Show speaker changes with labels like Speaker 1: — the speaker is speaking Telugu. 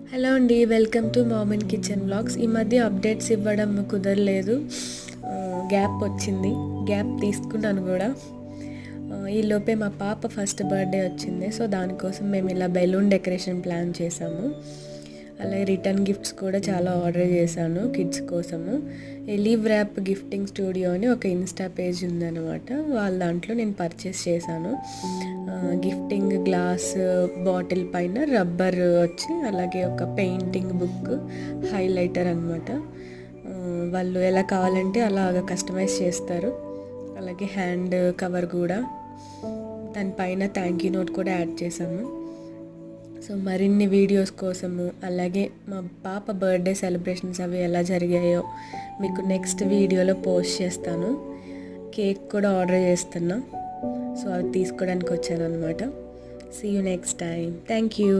Speaker 1: హలో అండి, welcome to mom and kitchen vlogs. ఈ మధ్య అప్డేట్స్ ఇవ్వడం కుదరలేదు, గ్యాప్ వచ్చింది. గ్యాప్ తీసుకున్నాను కూడా. ఈలోపే మా పాప ఫస్ట్ బర్త్డే వచ్చింది. సో దానికోసం మేము ఇలా బెలూన్ డెకరేషన్ ప్లాన్ చేసాము. అలాగే రిటర్న్ గిఫ్ట్స్ కూడా చాలా ఆర్డర్ చేశాను కిడ్స్ కోసము. లీవ్ ర్యాప్ గిఫ్టింగ్ స్టూడియో అని ఒక ఇన్స్టా పేజ్ ఉందన్నమాట. వాళ్ళ దాంట్లో నేను పర్చేస్ చేశాను. గిఫ్టింగ్ గ్లాస్ బాటిల్ పైన రబ్బర్ వచ్చి, అలాగే ఒక పెయింటింగ్ బుక్, హైలైటర్ అనమాట. వాళ్ళు ఎలా కావాలంటే అలాగ కస్టమైజ్ చేస్తారు. అలాగే హ్యాండ్ కవర్ కూడా, దానిపైన థ్యాంక్ యూ నోట్ కూడా యాడ్ చేశాము. సో మరిన్ని వీడియోస్ కోసము, అలాగే మా పాప బర్త్డే సెలబ్రేషన్స్ అవి ఎలా జరిగాయో మీకు నెక్స్ట్ వీడియోలో పోస్ట్ చేస్తాను. కేక్ కూడా ఆర్డర్ చేస్తున్నా, సో అవి తీసుకోవడానికి వచ్చాను అనమాట. See you next time. Thank you.